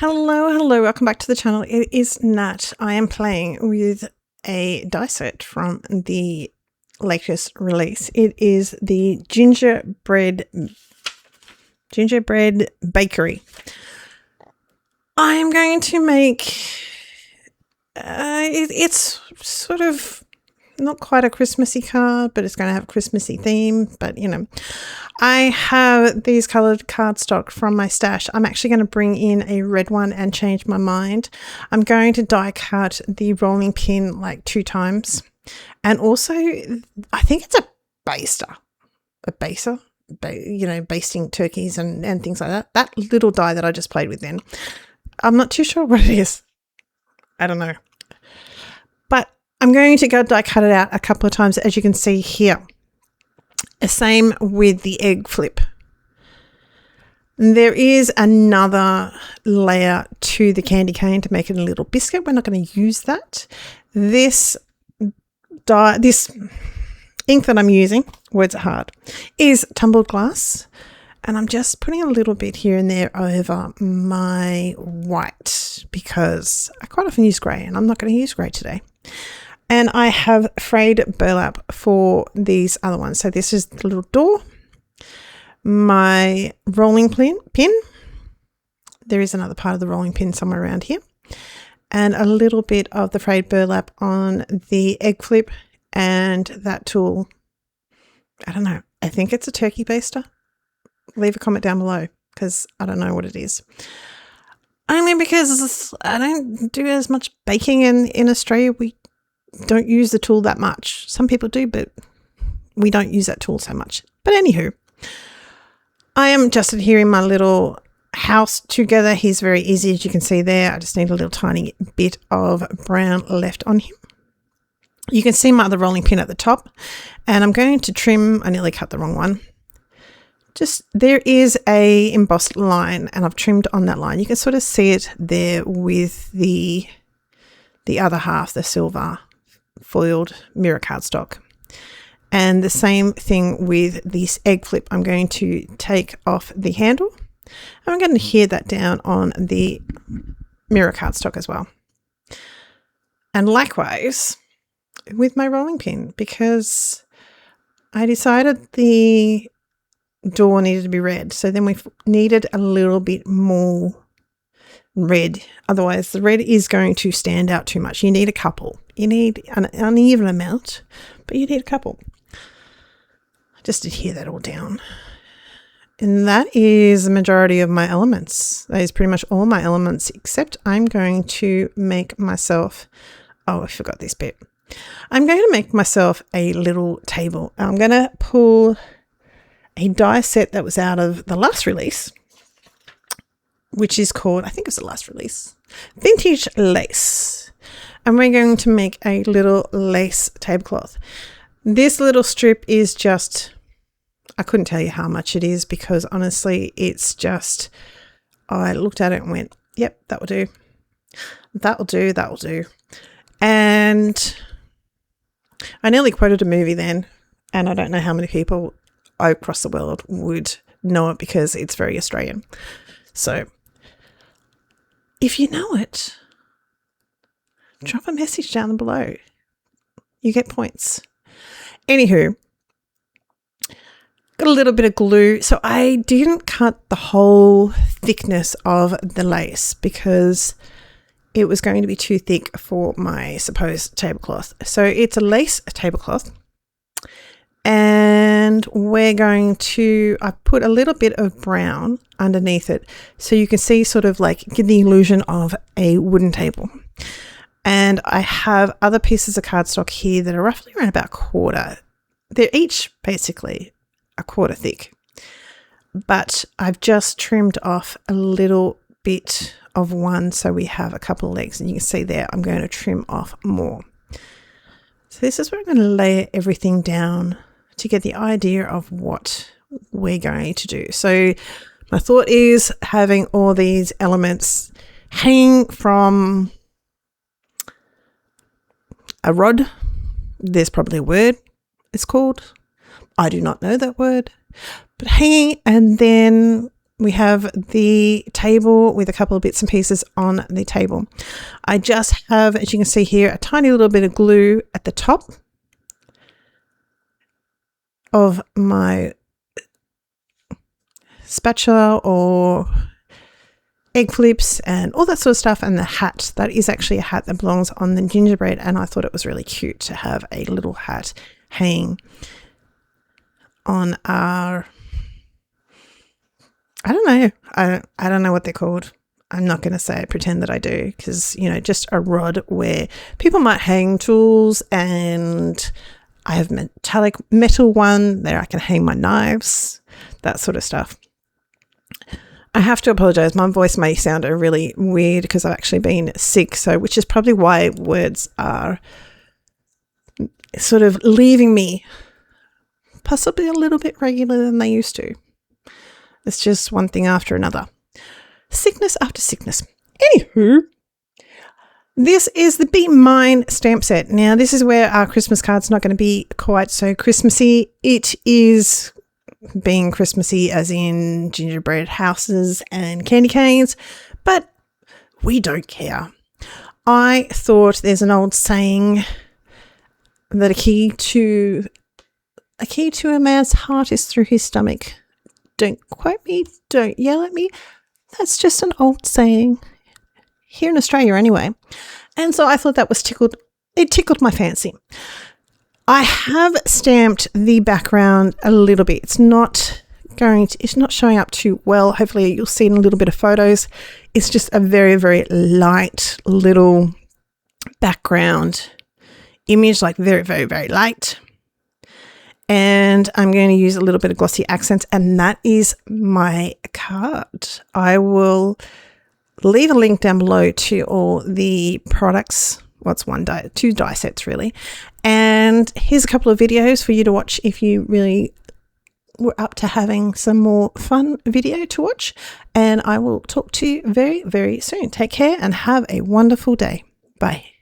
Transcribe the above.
Hello, welcome back to the channel. It is Nat. I am playing with a die set from the latest release. It is the Gingerbread Bakery. I am going to make, it's sort of not quite a Christmassy card, but it's going to have a Christmassy theme. But, you know, I have these coloured cardstock from my stash. I'm actually going to bring in a red one and change my mind. I'm going to die cut the rolling pin like 2 times. And also, I think it's a baser, you know, basting turkeys and things like that. That little die that I just played with then. I'm not too sure what it is. I don't know. But I'm going to go die cut it out a couple of times, as you can see here. Same with the egg flip. There is another layer to the candy cane to make it a little biscuit. We're not going to use that. This ink that I'm using, words are hard, is tumbled glass. And I'm just putting a little bit here and there over my white because I quite often use grey, and I'm not going to use grey today. And I have frayed burlap for these other ones. So this is the little door, my rolling pin. There is another part of the rolling pin somewhere around here. And a little bit of the frayed burlap on the egg flip and that tool. I don't know. I think it's a turkey baster. Leave a comment down below because I don't know what it is. Only because I don't do as much baking in Australia. We don't use the tool that much. Some people do, but we don't use that tool so much. But anywho, I am just adhering my little house together. He's very easy, as you can see there. I just need a little tiny bit of brown left on him. You can see my other rolling pin at the top, and I'm going to trim. I nearly cut the wrong one. Just there is a embossed line, and I've trimmed on that line. You can sort of see it there with the other half, the silver foiled mirror cardstock. And the same thing with this egg flip. I'm going to take off the handle. I'm going to adhere that down on the mirror cardstock as well. And likewise with my rolling pin, because I decided the door needed to be red. So then we needed a little bit more red. Otherwise, the red is going to stand out too much. You need a couple. You need an uneven amount, but you need a couple. Just adhere that all down. And that is the majority of my elements. That is pretty much all my elements, except I'm going to make myself, oh, I forgot this bit. I'm going to make myself a little table. I'm going to pull a die set that was out of the last release, which is called, I think it's the last release, Vintage Lace. And we're going to make a little lace tablecloth. This little strip is just, I couldn't tell you how much it is because honestly, it's just, I looked at it and went, yep, that will do. That will do, that will do. And I nearly quoted a movie then, and I don't know how many people across the world would know it because it's very Australian. So if you know it, drop a message down below. You get points. Anywho, got a little bit of glue. So I didn't cut the whole thickness of the lace because it was going to be too thick for my supposed tablecloth. So it's a lace tablecloth. And we're going to, I put a little bit of brown underneath it so you can see sort of like give the illusion of a wooden table. And I have other pieces of cardstock here that are roughly around about a quarter. They're each basically a quarter thick. But I've just trimmed off a little bit of one so we have a couple of legs. And you can see there I'm going to trim off more. So this is where I'm going to lay everything down to get the idea of what we're going to do. So my thought is having all these elements hanging from a rod. There's probably a word it's called. I do not know that word. But hanging, and then we have the table with a couple of bits and pieces on the table. I just have, as you can see here, a tiny little bit of glue at the top of my spatula or egg flips and all that sort of stuff, and the hat. That is actually a hat that belongs on the gingerbread, and I thought it was really cute to have a little hat hanging on our, I don't know, I don't know what they're called. I'm not going to say, pretend that I do, because, you know, just a rod where people might hang tools, and I have metallic metal one there I can hang my knives, that sort of stuff. I have to apologize. My voice may sound really weird because I've actually been sick, so which is probably why words are sort of leaving me possibly a little bit regular than they used to. It's just one thing after another. Sickness after sickness. Anywho, this is the Be Mine stamp set. Now, this is where our Christmas card's not going to be quite so Christmassy. It is being Christmassy as in gingerbread houses and candy canes, but we don't care. I thought there's an old saying that a key to a man's heart is through his stomach. Don't quote me, don't yell at me. That's just an old saying here in Australia anyway. And so I thought that was tickled my fancy. I have stamped the background a little bit. It's not showing up too well. Hopefully you'll see in a little bit of photos. It's just a very, very light little background image, like very, very, very light. And I'm going to use a little bit of glossy accents, and that is my card. I will leave a link down below to all the products. What's two die sets really. And here's a couple of videos for you to watch if you really were up to having some more fun video to watch. And I will talk to you very, very soon. Take care and have a wonderful day. Bye.